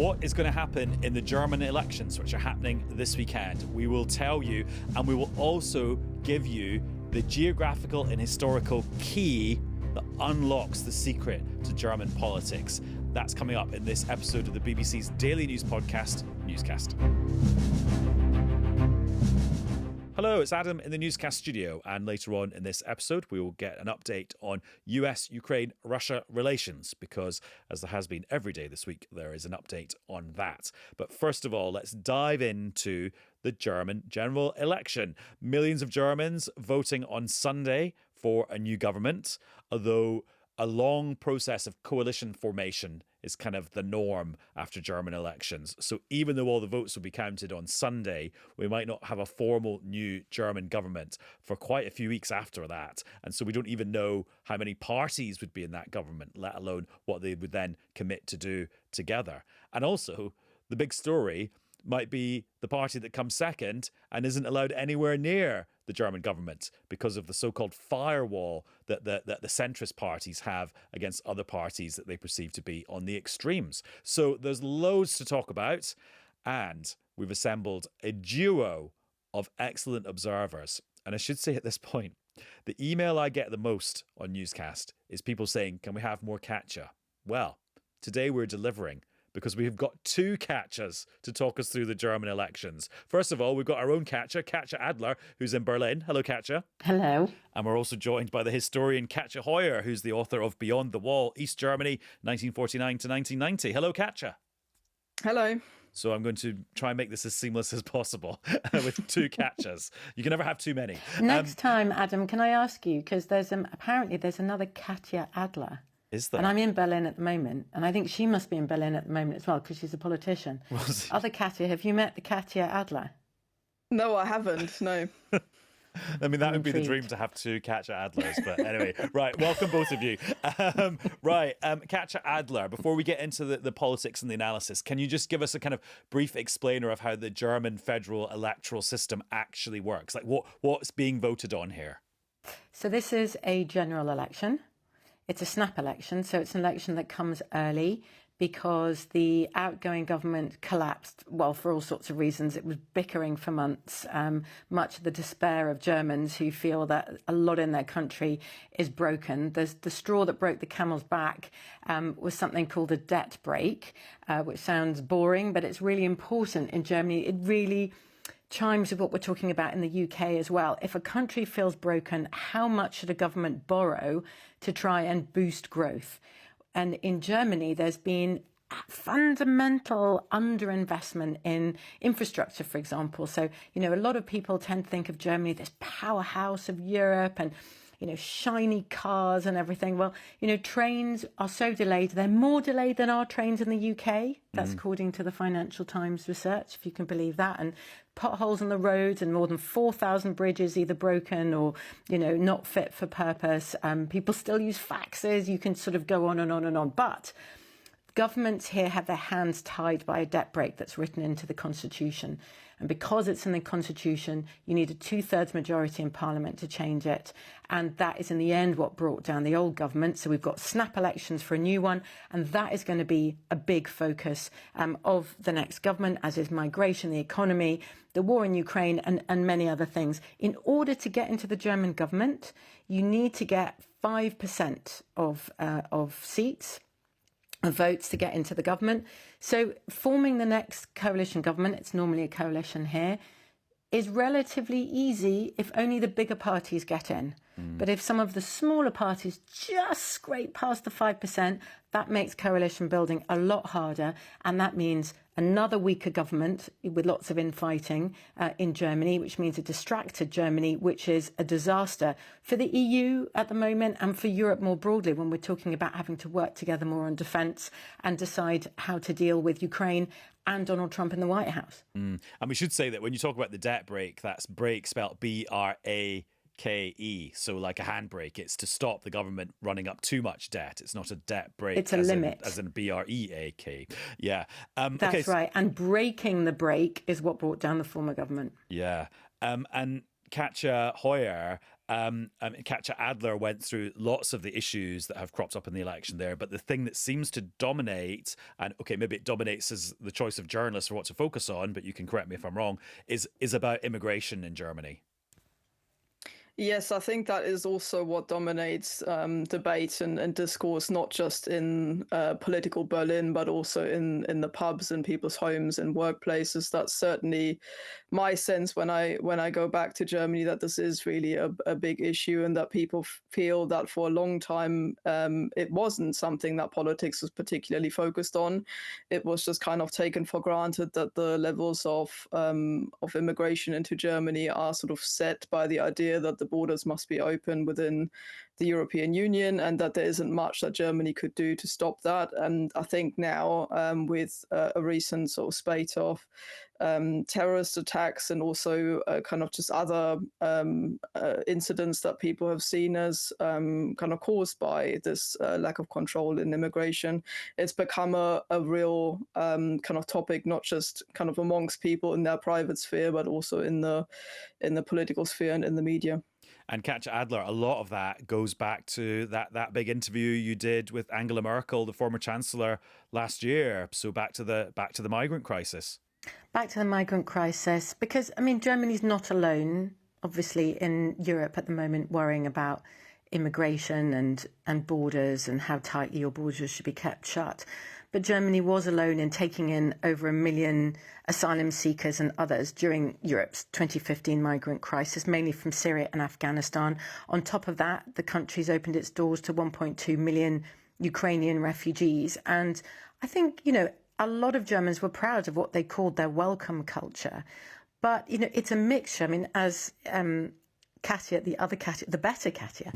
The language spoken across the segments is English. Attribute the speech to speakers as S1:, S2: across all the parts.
S1: What is going to happen in the German elections, which are happening this weekend? We will tell you, and we will also give you the geographical and historical key that unlocks the secret to German politics. That's coming up in this episode of the BBC's daily news podcast, Newscast. Hello, it's Adam in the Newscast studio, and later on in this episode we will get an update on US-Ukraine-Russia relations, because as there has been every day this week, there is an update on that. But first of all, let's dive into the German general election. Millions of Germans voting on Sunday for a new government, although a long process of coalition formation is kind of the norm after German elections. So even though all the votes will be counted on Sunday, we might not have a formal new German government for quite a few weeks after that. And so we don't even know how many parties would be in that government, let alone what they would then commit to do together. And also, the big story might be the party that comes second and isn't allowed anywhere near the German government because of the so-called firewall that the centrist parties have against other parties that they perceive to be on the extremes. So there's loads to talk about, and we've assembled a duo of excellent observers. And I should say at this point, the email I get the most on Newscast is people saying, can we have more Katja? Well, today we're delivering, because we've got two Katjas to talk us through the German elections. First of all, we've got our own Katja Adler, who's in Berlin. Hello, Katja.
S2: Hello.
S1: And we're also joined by the historian Katja Hoyer, who's the author of Beyond the Wall, East Germany, 1949 to 1990. Hello, Katja.
S3: Hello.
S1: So I'm going to try and make this as seamless as possible with two Katjas. You can never have too many.
S2: Next time, Adam, can I ask you, because apparently there's another Katya Adler.
S1: Is there?
S2: And I'm in Berlin at the moment, and I think she must be in Berlin at the moment as well, because she's a politician. Other Katya, have you met the Katya Adler?
S3: No, I haven't, no.
S1: I mean, that would be the dream, to have two Katja Adlers. But anyway, right, welcome both of you. Katja Adler, before we get into the politics and the analysis, can you just give us a kind of brief explainer of how the German federal electoral system actually works? Like what's being voted on here?
S2: So this is a general election. It's a snap election, so it's an election that comes early because the outgoing government collapsed, well, for all sorts of reasons. It was bickering for months, much of the despair of Germans who feel that a lot in their country is broken. The straw that broke the camel's back was something called a debt break, which sounds boring, but it's really important in Germany. It really chimes with what we're talking about in the UK as well. If a country feels broken, how much should a government borrow to try and boost growth? And in Germany, there's been fundamental underinvestment in infrastructure, for example. So, a lot of people tend to think of Germany, this powerhouse of Europe, and shiny cars and everything. Well, trains are so delayed. They're more delayed than our trains in the UK. That's according to the Financial Times research, if you can believe that. And potholes on the roads, and more than 4,000 bridges either broken or, not fit for purpose. People still use faxes. You can sort of go on and on and on. But governments here have their hands tied by a debt break that's written into the constitution. And because it's in the constitution, you need a 2/3 majority in parliament to change it. And that is in the end what brought down the old government. So we've got snap elections for a new one. And that is going to be a big focus of the next government, as is migration, the economy, the war in Ukraine, and many other things. In order to get into the German government, you need to get 5% of seats, votes to get into the government. So forming the next coalition government, it's normally a coalition here, is relatively easy if only the bigger parties get in. But if some of the smaller parties just scrape past the 5%, that makes coalition building a lot harder. And that means another weaker government with lots of infighting in Germany, which means a distracted Germany, which is a disaster for the EU at the moment and for Europe more broadly, when we're talking about having to work together more on defence and decide how to deal with Ukraine and Donald Trump in the White House. And
S1: we should say that when you talk about the debt break, that's break spelled BRAKE. So like a handbrake, it's to stop the government running up too much debt. It's not a debt break.
S2: It's a limit.
S1: As in BREAK. Yeah.
S2: That's right. And breaking the brake is what brought down the former government.
S1: Yeah. And Katja Hoyer, Katya Adler went through lots of the issues that have cropped up in the election there. But the thing that seems to dominate, and okay, maybe it dominates as the choice of journalists for what to focus on, but you can correct me if I'm wrong, is about immigration in Germany.
S3: Yes, I think that is also what dominates debate and discourse, not just in political Berlin, but also in the pubs and people's homes and workplaces. That's certainly my sense when I go back to Germany, that this is really a big issue, and that people feel that for a long time it wasn't something that politics was particularly focused on. It was just kind of taken for granted that the levels of immigration into Germany are sort of set by the idea that the borders must be open within the European Union, and that there isn't much that Germany could do to stop that. And I think now, with a recent sort of spate of terrorist attacks and also kind of just other incidents that people have seen as kind of caused by this lack of control in immigration, it's become a real kind of topic, not just kind of amongst people in their private sphere, but also in the political sphere and in the media.
S1: And Katja Adler, a lot of that goes back to that big interview you did with Angela Merkel, the former chancellor, last year. So back to the migrant crisis.
S2: Back to the migrant crisis, because I mean, Germany's not alone, obviously, in Europe at the moment, worrying about immigration and borders and how tightly your borders should be kept shut. But Germany was alone in taking in over 1 million asylum seekers and others during Europe's 2015 migrant crisis, mainly from Syria and Afghanistan. On top of that, the country's opened its doors to 1.2 million Ukrainian refugees. And I think, a lot of Germans were proud of what they called their welcome culture. But, it's a mixture. I mean, as Katya, the better Katya,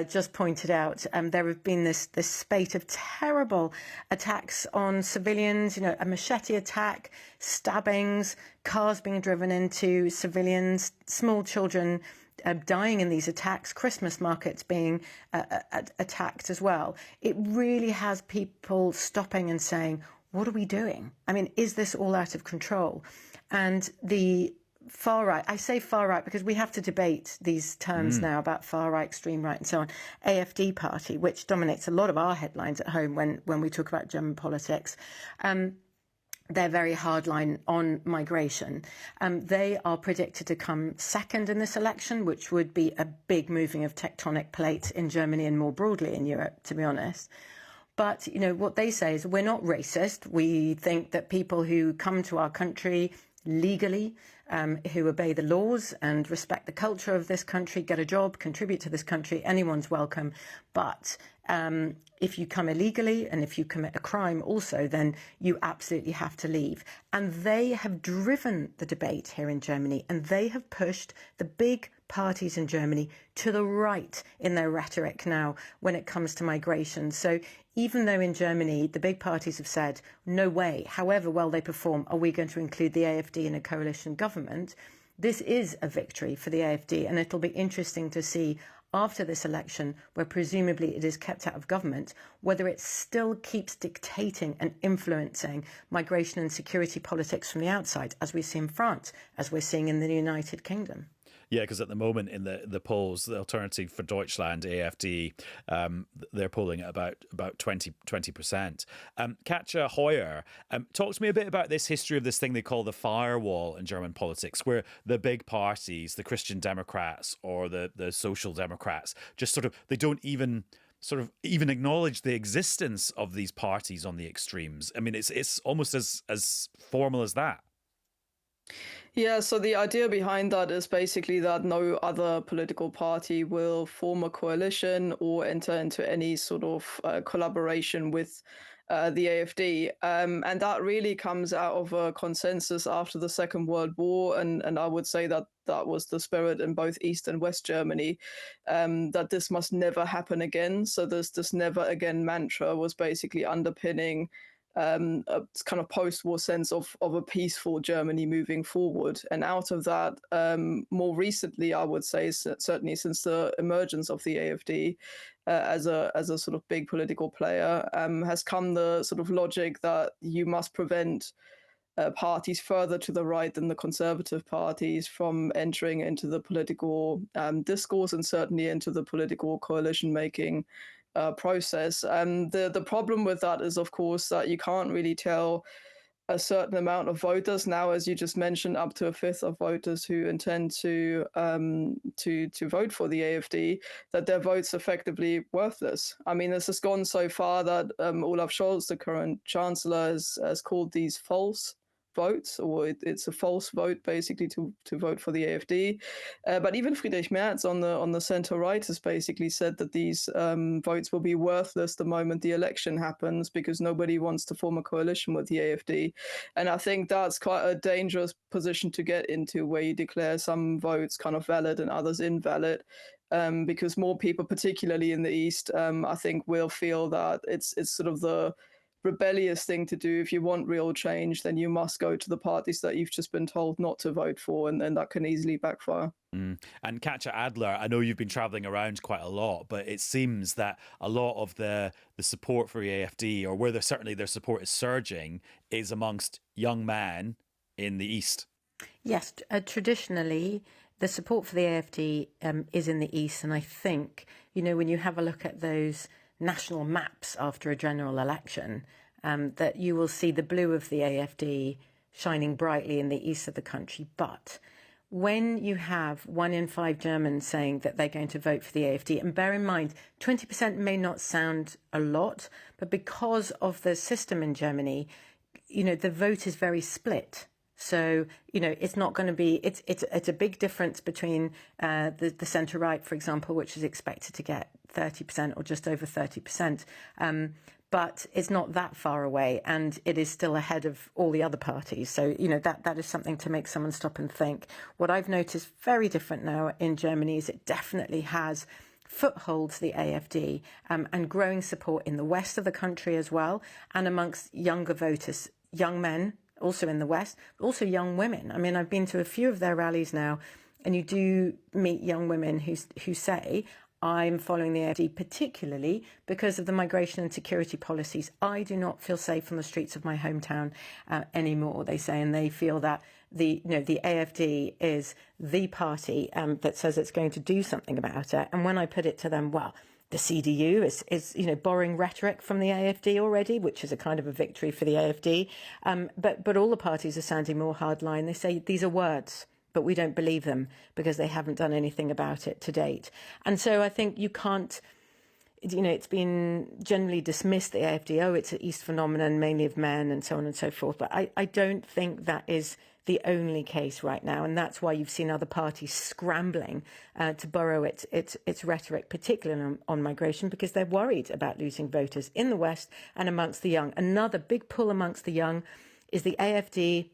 S2: just pointed out, there have been this spate of terrible attacks on civilians, a machete attack, stabbings, cars being driven into civilians, small children dying in these attacks, Christmas markets being attacked as well. It really has people stopping and saying, what are we doing? I mean, is this all out of control? And the far right, I say far right because we have to debate these terms now about far right, extreme right and so on. AfD party, which dominates a lot of our headlines at home when we talk about German politics, they're very hardline on migration. They are predicted to come second in this election, which would be a big moving of tectonic plates in Germany and more broadly in Europe, to be honest. But, what they say is we're not racist. We think that people who come to our country legally, who obey the laws and respect the culture of this country, get a job, contribute to this country, anyone's welcome. But if you come illegally and if you commit a crime also, then you absolutely have to leave. And they have driven the debate here in Germany, and they have pushed the big parties in Germany to the right in their rhetoric now when it comes to migration. So even though in Germany the big parties have said, no way, however well they perform, are we going to include the AfD in a coalition government, this is a victory for the AfD. And it'll be interesting to see after this election, where presumably it is kept out of government, whether it still keeps dictating and influencing migration and security politics from the outside, as we see in France, as we're seeing in the United Kingdom.
S1: Yeah, because at the moment in the polls, the Alternative for Deutschland, AfD, they're polling at about 20%. Katja Hoyer, talk to me a bit about this history of this thing they call the firewall in German politics, where the big parties, the Christian Democrats or the Social Democrats, just they don't even acknowledge the existence of these parties on the extremes. I mean, it's almost as formal as that.
S3: Yeah, so the idea behind that is basically that no other political party will form a coalition or enter into any sort of collaboration with the AfD. And that really comes out of a consensus after the Second World War. And I would say that was the spirit in both East and West Germany, that this must never happen again. So this never again mantra was basically underpinning a kind of post-war sense of a peaceful Germany moving forward. And out of that, more recently, I would say, certainly since the emergence of the AfD as a sort of big political player, has come the sort of logic that you must prevent parties further to the right than the conservative parties from entering into the political discourse and certainly into the political coalition making process. The problem with that is, of course, that you can't really tell a certain amount of voters now, as you just mentioned, up to a fifth of voters who intend to vote for the AfD, that their vote's effectively worthless. I mean, this has gone so far that Olaf Scholz, the current chancellor, has called these false votes, or it's a false vote basically to vote for the AfD. But even Friedrich Merz on the center right has basically said that these votes will be worthless the moment the election happens because nobody wants to form a coalition with the AfD. And I think that's quite a dangerous position to get into, where you declare some votes kind of valid and others invalid. Because more people, particularly in the East, I think will feel that it's sort of the rebellious thing to do. If you want real change, then you must go to the parties that you've just been told not to vote for, and then that can easily backfire.
S1: And Katya Adler, I know you've been travelling around quite a lot, but it seems that a lot of the support for the AfD, or where certainly their support is surging, is amongst young men in the East.
S2: Yes, traditionally, the support for the AfD is in the East. And I think, when you have a look at those national maps after a general election, that you will see the blue of the AfD shining brightly in the east of the country. But when you have 1 in 5 Germans saying that they're going to vote for the AfD, and bear in mind, 20% may not sound a lot, but because of the system in Germany, the vote is very split. So, it's not going to be, it's a big difference between the centre-right, for example, which is expected to get 30% or just over 30%. But it's not that far away, and it is still ahead of all the other parties. So, that is something to make someone stop and think. What I've noticed very different now in Germany is it definitely has footholds, the AfD, and growing support in the west of the country as well, and amongst younger voters, young men, also in the West, but also young women. I mean, I've been to a few of their rallies now, and you do meet young women who say, I'm following the AfD particularly because of the migration and security policies. I do not feel safe on the streets of my hometown anymore, they say, and they feel that the AfD is the party that says it's going to do something about it. And when I put it to them, well, the CDU is borrowing rhetoric from the AfD already, which is a kind of a victory for the AfD. But all the parties are sounding more hardline. They say these are words, but we don't believe them because they haven't done anything about it to date. And so I think you can't, it's been generally dismissed, the AfD, it's an East phenomenon, mainly of men and so on and so forth. But I don't think that is the only case right now, and that's why you've seen other parties scrambling to borrow its rhetoric, particularly on migration, because they're worried about losing voters in the West and amongst the young. Another big pull amongst the young is the AfD,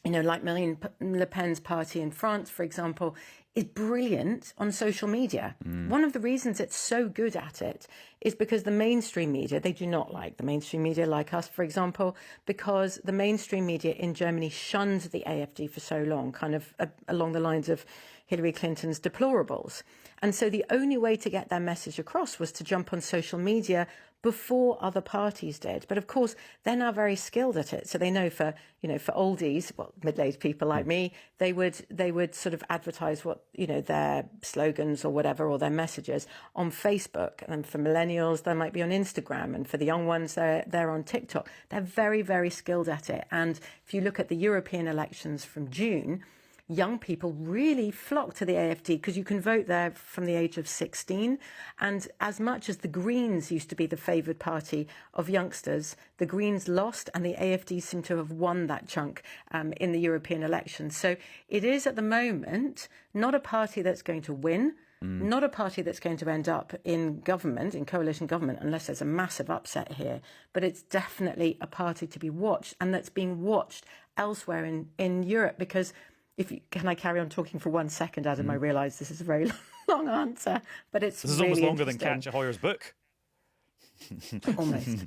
S2: like Marine Le Pen's party in France, for example, is brilliant on social media. One of the reasons it's so good at it is because the mainstream media, they do not like the mainstream media like us, for example, because the mainstream media in Germany shunned the AfD for so long, kind of along the lines of Hillary Clinton's deplorables. And so the only way to get their message across was to jump on social media before other parties did. But of course, they're now very skilled at it. So they know for oldies, well, middle-aged people like me, they would sort of advertise what, their slogans or whatever, or their messages on Facebook. And for millennials, they might be on Instagram. And for the young ones, they're on TikTok. They're very, very skilled at it. And if you look at the European elections from June, young people really flock to the AfD because you can vote there from the age of 16. And as much as the Greens used to be the favoured party of youngsters, the Greens lost and the AfD seem to have won that chunk in the European elections. So it is at the moment not a party that's going to win, not a party that's going to end up in government, in coalition government, unless there's a massive upset here. But it's definitely a party to be watched, and that's being watched elsewhere in Europe because... Can I carry on talking for 1 second, Adam? I realise this is a very long answer, but it's
S1: This is
S2: really
S1: almost longer than Katja Hoyer's book.
S2: Almost.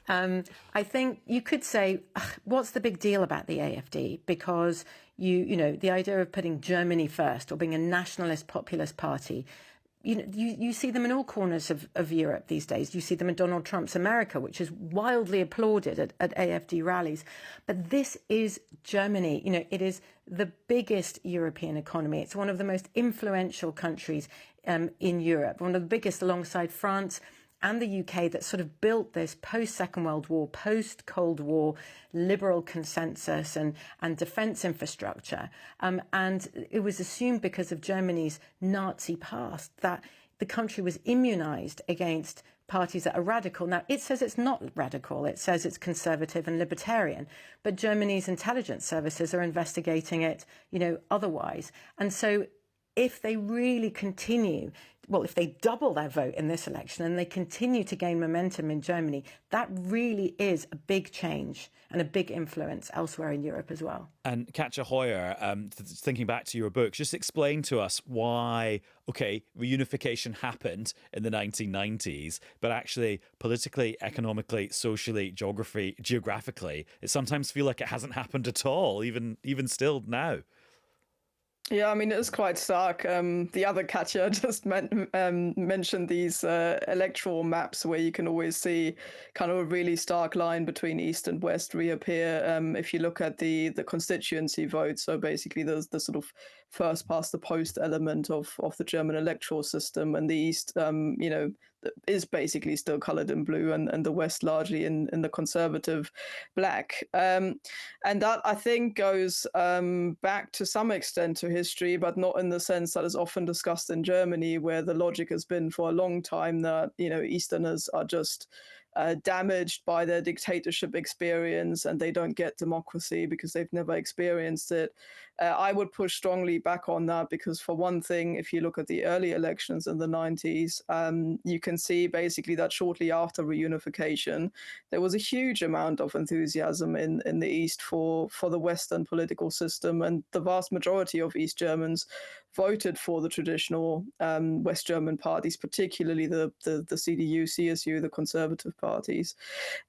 S2: I think you could say, what's the big deal about the AfD? Because, the idea of putting Germany first or being a nationalist populist party, you see them in all corners of Europe these days. You see them in Donald Trump's America, which is wildly applauded at AfD rallies. But this is Germany. It is the biggest European economy. It's one of the most influential countries in Europe, one of the biggest alongside France and the UK, that sort of built this post-Second World War, post-Cold War liberal consensus and defence infrastructure. And it was assumed because of Germany's Nazi past that the country was immunised against parties that are radical. Now, it says it's not radical. It says it's conservative and libertarian. But Germany's intelligence services are investigating it, otherwise. And so if they really continue, if they double their vote in this election and they continue to gain momentum in Germany, that really is a big change and a big influence elsewhere in Europe as well.
S1: And Katja Hoyer, thinking back to your book, just explain to us why, reunification happened in the 1990s, but actually politically, economically, socially, geographically, it sometimes feels like it hasn't happened at all, even still now.
S3: Yeah, I mean, it is quite stark. The other Katya just mentioned these electoral maps where you can always see kind of a really stark line between East and West reappear if you look at the constituency vote. So basically the sort of first past the post element of the German electoral system, and the East, is basically still coloured in blue, and the West largely in the conservative black. And that, I think, goes back to some extent to history, but not in the sense that is often discussed in Germany, where the logic has been for a long time that, Easterners are just damaged by their dictatorship experience and they don't get democracy because they've never experienced it. I would push strongly back on that because, for one thing, if you look at the early elections in the 90s, you can see basically that shortly after reunification, there was a huge amount of enthusiasm in the East for the Western political system, and the vast majority of East Germans voted for the traditional West German parties, particularly the CDU, CSU, the conservative parties.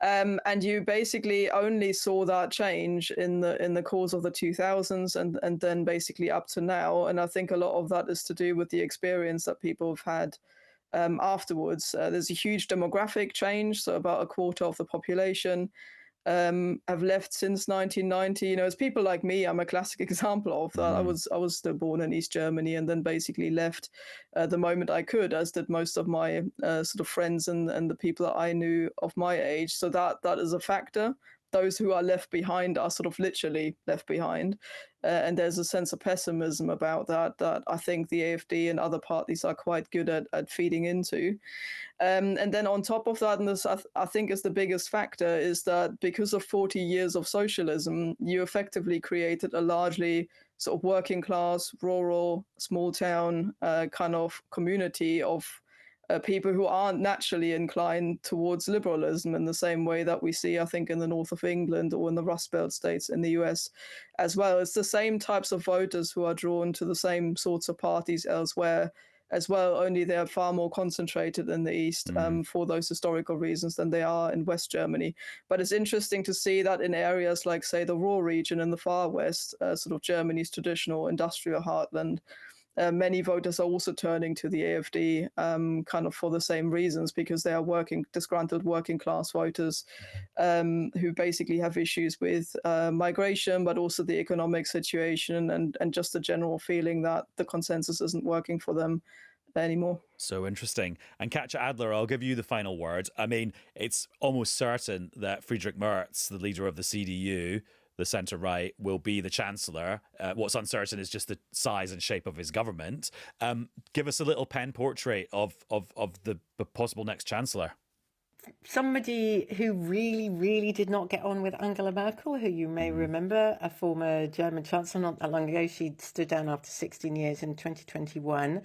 S3: And you basically only saw that change in the course of the 2000s and then basically up to now. And I think a lot of that is to do with the experience that people have had afterwards. There's a huge demographic change, so about a quarter of the population have left since 1990. It's people like me. I'm a classic example of that. I was still born in East Germany and then basically left the moment I could, as did most of my sort of friends and the people that I knew of my age. So that is a factor. Those who are left behind are sort of literally left behind. And there's a sense of pessimism about that I think the AfD and other parties are quite good at feeding into. And then on top of that, and this I think is the biggest factor, is that because of 40 years of socialism, you effectively created a largely sort of working class, rural, small town kind of community of people who aren't naturally inclined towards liberalism in the same way that we see, I think, in the north of England or in the Rust Belt states in the US as well. It's the same types of voters who are drawn to the same sorts of parties elsewhere as well, only they're far more concentrated in the East for those historical reasons than they are in West Germany. But it's interesting to see that in areas like, say, the Ruhr region in the far west, sort of Germany's traditional industrial heartland, many voters are also turning to the AfD kind of for the same reasons, because they are disgruntled working class voters who basically have issues with migration, but also the economic situation and just the general feeling that the consensus isn't working for them anymore.
S1: So interesting. And Katya Adler, I'll give you the final word. I mean, it's almost certain that Friedrich Merz, the leader of the CDU, the centre-right, will be the chancellor. What's uncertain is just the size and shape of his government. Give us a little pen portrait of the possible next chancellor.
S2: Somebody who really, really did not get on with Angela Merkel, who you may remember, a former German chancellor not that long ago. She stood down after 16 years in 2021.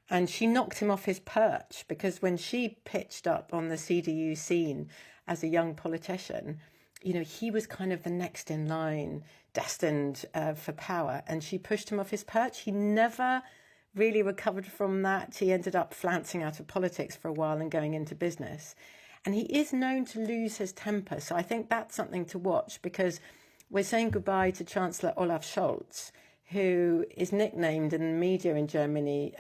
S2: And she knocked him off his perch, because when she pitched up on the CDU scene as a young politician, he was kind of the next in line, destined for power. And she pushed him off his perch. He never really recovered from that. He ended up flouncing out of politics for a while and going into business. And he is known to lose his temper. So I think that's something to watch, because we're saying goodbye to Chancellor Olaf Scholz, who is nicknamed in the media in Germany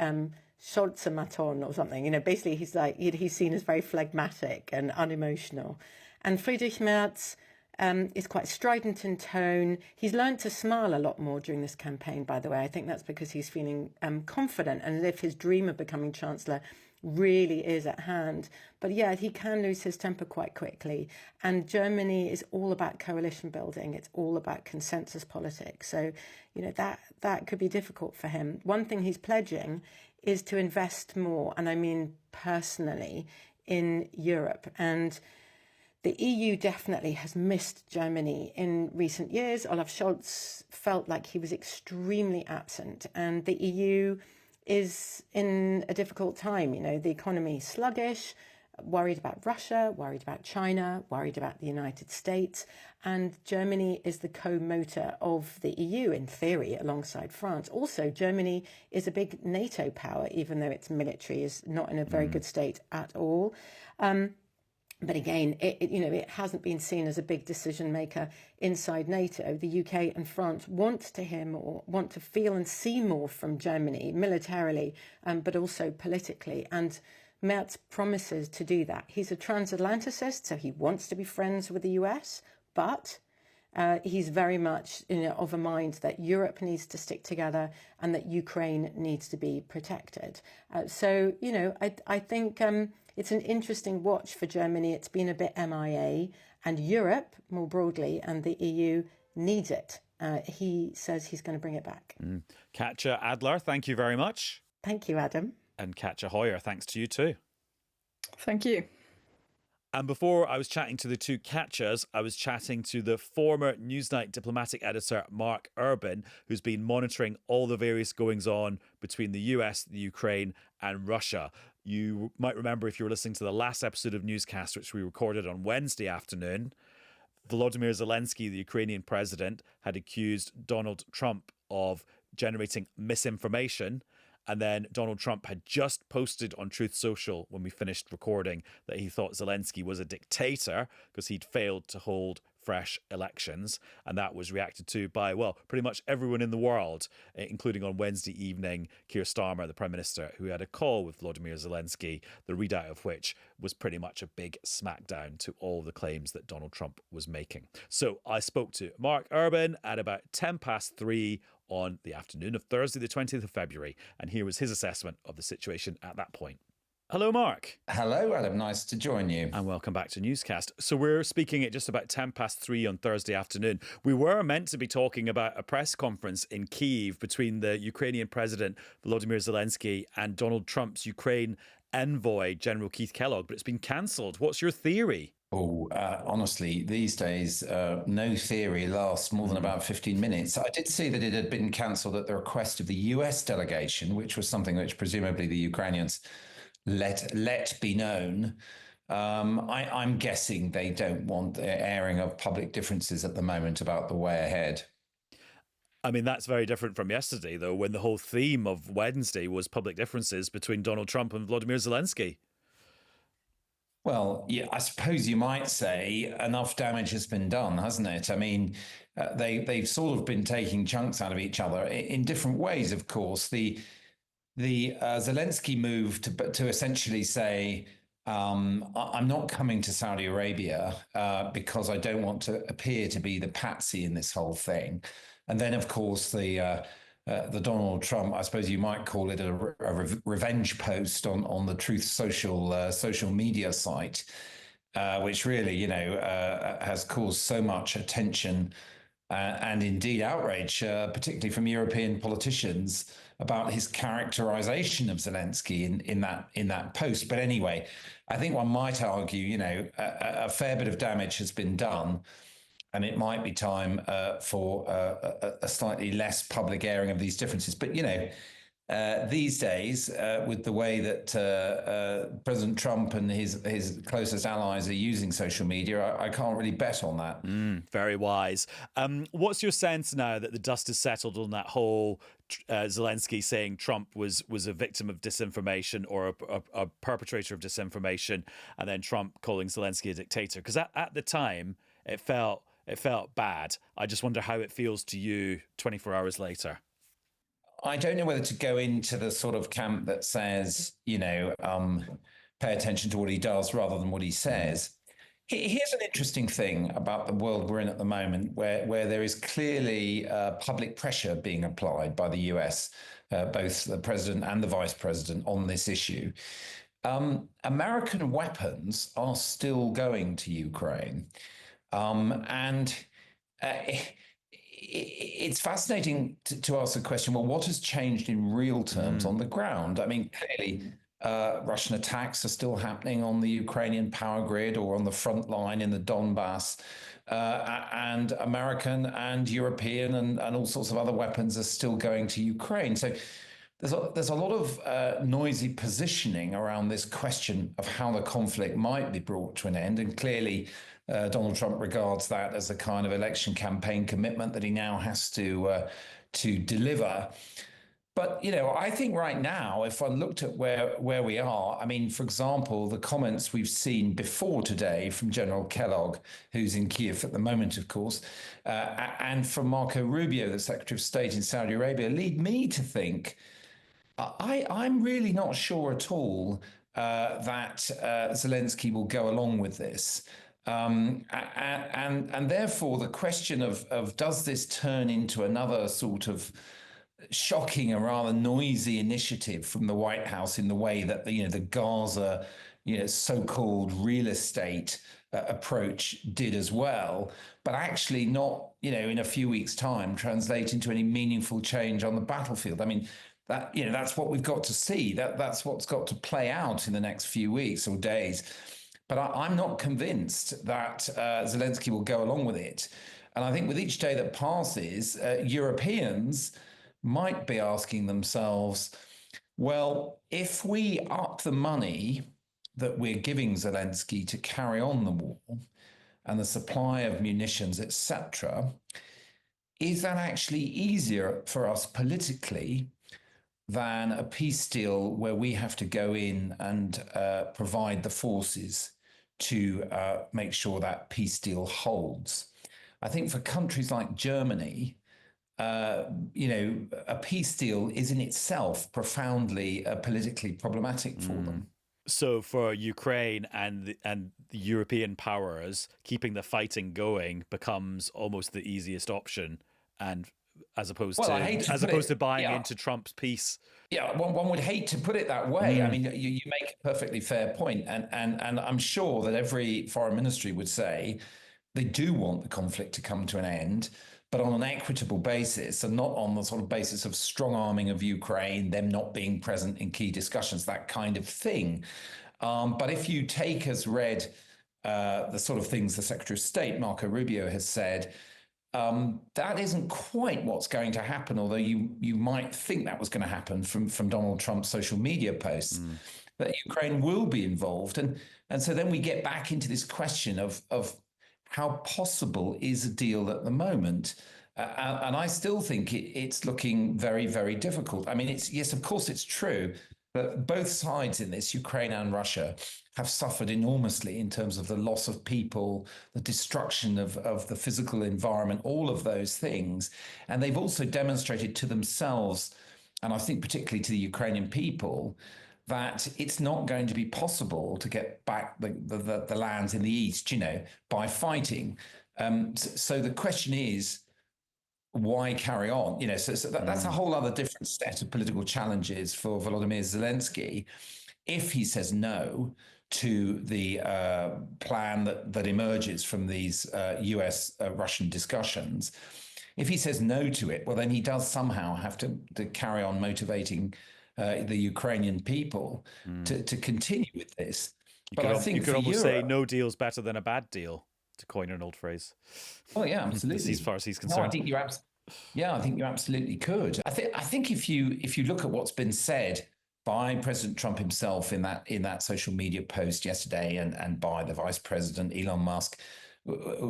S2: Scholzematon or something. Basically he's seen as very phlegmatic and unemotional. And Friedrich Merz is quite strident in tone. He's learned to smile a lot more during this campaign, by the way. I think that's because he's feeling confident and as if his dream of becoming Chancellor really is at hand. But yeah, he can lose his temper quite quickly. And Germany is all about coalition building. It's all about consensus politics. So, that could be difficult for him. One thing he's pledging is to invest more, and I mean personally, in Europe. And the EU definitely has missed Germany in recent years. Olaf Scholz felt like he was extremely absent, and the EU is in a difficult time. The economy is sluggish, worried about Russia, worried about China, worried about the United States, and Germany is the co-motor of the EU in theory alongside France. Also, Germany is a big NATO power, even though its military is not in a very good state at all. But again, it hasn't been seen as a big decision maker inside NATO. The UK and France want to hear more, want to feel and see more from Germany militarily, but also politically. And Merz promises to do that. He's a transatlanticist, so he wants to be friends with the US, but he's very much of a mind that Europe needs to stick together and that Ukraine needs to be protected. I think it's an interesting watch for Germany. It's been a bit MIA, and Europe more broadly and the EU needs it. He says he's going to bring it back.
S1: Katya Adler, thank you very much.
S2: Thank you, Adam.
S1: And Katja Hoyer, thanks to you too.
S3: Thank you.
S1: And before I was chatting to the two Katjas, I was chatting to the former Newsnight diplomatic editor, Mark Urban, who's been monitoring all the various goings-on between the US, the Ukraine and Russia. You might remember if you were listening to the last episode of Newscast, which we recorded on Wednesday afternoon, Volodymyr Zelensky, the Ukrainian president, had accused Donald Trump of generating misinformation. And then Donald Trump had just posted on Truth Social when we finished recording that he thought Zelensky was a dictator because he'd failed to hold fresh elections. And that was reacted to by, well, pretty much everyone in the world, including on Wednesday evening, Keir Starmer, the Prime Minister, who had a call with Volodymyr Zelensky, the readout of which was pretty much a big smackdown to all the claims that Donald Trump was making. So I spoke to Mark Urban at about 3:10 on the afternoon of Thursday, the 20th of February. And here was his assessment of the situation at that point. Hello, Mark.
S4: Hello, Adam. Nice to join you.
S1: And welcome back to Newscast. So we're speaking at just about 3:10 on Thursday afternoon. We were meant to be talking about a press conference in Kyiv between the Ukrainian President Volodymyr Zelensky and Donald Trump's Ukraine envoy, General Keith Kellogg, but it's been cancelled. What's your theory?
S4: Honestly, these days, no theory lasts more than about 15 minutes. I did see that it had been cancelled at the request of the US delegation, which was something which presumably the Ukrainians let be known. I'm guessing they don't want the airing of public differences at the moment about the way ahead.
S1: I mean, that's very different from yesterday, though, when the whole theme of Wednesday was public differences between Donald Trump and Volodymyr Zelensky.
S4: Well, yeah, I suppose you might say enough damage has been done, hasn't it? I mean, they've sort of been taking chunks out of each other in different ways, of course. The Zelensky move to essentially say, I'm not coming to Saudi Arabia because I don't want to appear to be the patsy in this whole thing. And then, of course, the Donald Trump, I suppose you might call it a revenge post on the Truth social media site, which really, has caused so much attention and indeed outrage, particularly from European politicians, about his characterization of Zelensky in that post. But anyway, I think one might argue, a fair bit of damage has been done. And it might be time for a slightly less public airing of these differences. But, these days, with the way that President Trump and his closest allies are using social media, I can't really bet on that.
S1: Very wise. What's your sense now that the dust has settled on that whole Zelensky saying Trump was a victim of disinformation or a perpetrator of disinformation, and then Trump calling Zelensky a dictator? Because at the time, it felt bad. I just wonder how it feels to you 24 hours later.
S4: I don't know whether to go into the sort of camp that says, pay attention to what he does rather than what he says. Here's an interesting thing about the world we're in at the moment, where there is clearly public pressure being applied by the US, both the president and the vice president, on this issue. American weapons are still going to Ukraine. And it's fascinating to ask the question, well, what has changed in real terms on the ground? I mean, clearly, Russian attacks are still happening on the Ukrainian power grid or on the front line in the Donbass. And American and European and all sorts of other weapons are still going to Ukraine. So there's a lot of noisy positioning around this question of how the conflict might be brought to an end. And clearly, Donald Trump regards that as a kind of election campaign commitment that he now has to deliver. But, I think right now, if I looked at where we are, I mean, for example, the comments we've seen before today from General Kellogg, who's in Kyiv at the moment, of course, and from Marco Rubio, the Secretary of State in Saudi Arabia, lead me to think I'm really not sure at all that Zelensky will go along with this. And therefore, the question of does this turn into another sort of shocking and rather noisy initiative from the White House in the way that the Gaza so-called real estate approach did as well, but actually not in a few weeks' time translate into any meaningful change on the battlefield. I mean, that that's what we've got to see. That's what's got to play out in the next few weeks or days. But I'm not convinced that Zelensky will go along with it. And I think with each day that passes, Europeans might be asking themselves, well, if we up the money that we're giving Zelensky to carry on the war and the supply of munitions, etc., is that actually easier for us politically than a peace deal where we have to go in and provide the forces to make sure that peace deal holds? I think for countries like Germany, a peace deal is in itself profoundly politically problematic for them.
S1: So for Ukraine and the European powers, keeping the fighting going becomes almost the easiest option, and as opposed to buying into Trump's peace.
S4: Yeah, one would hate to put it that way. I mean, you make a perfectly fair point, and I'm sure that every foreign ministry would say they do want the conflict to come to an end, but on an equitable basis and not on the sort of basis of strong arming of Ukraine, them not being present in key discussions, that kind of thing. But if you take as read the sort of things the Secretary of State, Marco Rubio, has said, that isn't quite what's going to happen, although you might think that was going to happen from Donald Trump's social media posts, that Ukraine will be involved. And so then we get back into this question of how possible is a deal at the moment. And I still think it's looking very, very difficult. I mean, yes, of course, it's true that both sides in this, Ukraine and Russia, have suffered enormously in terms of the loss of people, the destruction of the physical environment, all of those things. And they've also demonstrated to themselves, and I think particularly to the Ukrainian people, that it's not going to be possible to get back the lands in the east, by fighting. So the question is, why carry on? So that's a whole other different set of political challenges for Volodymyr Zelensky. If he says no to the plan that emerges from these US-Russian discussions, if he says no to it, well, then he does somehow have to carry on motivating the Ukrainian people to continue with this.
S1: You could almost say no deal's better than a bad deal, to coin an old phrase.
S4: Oh yeah, absolutely.
S1: As far as he's concerned.
S4: No, I think you absolutely could. I think if you look at what's been said by President Trump himself in that social media post yesterday, and by the Vice President Elon Musk,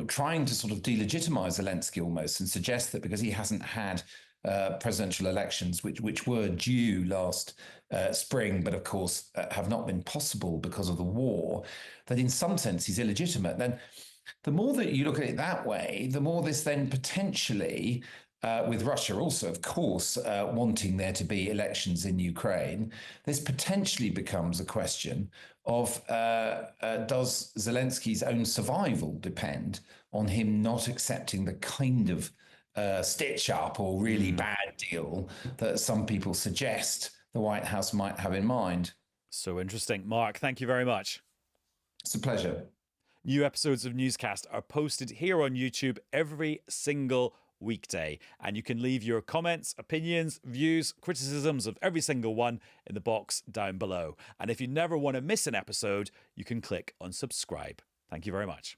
S4: trying to sort of delegitimize Zelensky almost, and suggest that because he hasn't had presidential elections, which were due last spring, but of course have not been possible because of the war, that in some sense he's illegitimate. Then the more that you look at it that way, the more this then potentially with Russia also, of course, wanting there to be elections in Ukraine, this potentially becomes a question of does Zelensky's own survival depend on him not accepting the kind of stitch up or really bad deal that some people suggest the White House might have in mind?
S1: So interesting. Mark, thank you very much.
S4: It's a pleasure.
S1: New episodes of Newscast are posted here on YouTube every single weekday, and you can leave your comments, opinions, views, criticisms of every single one in the box down below. And if you never want to miss an episode, you can click on subscribe. Thank you very much.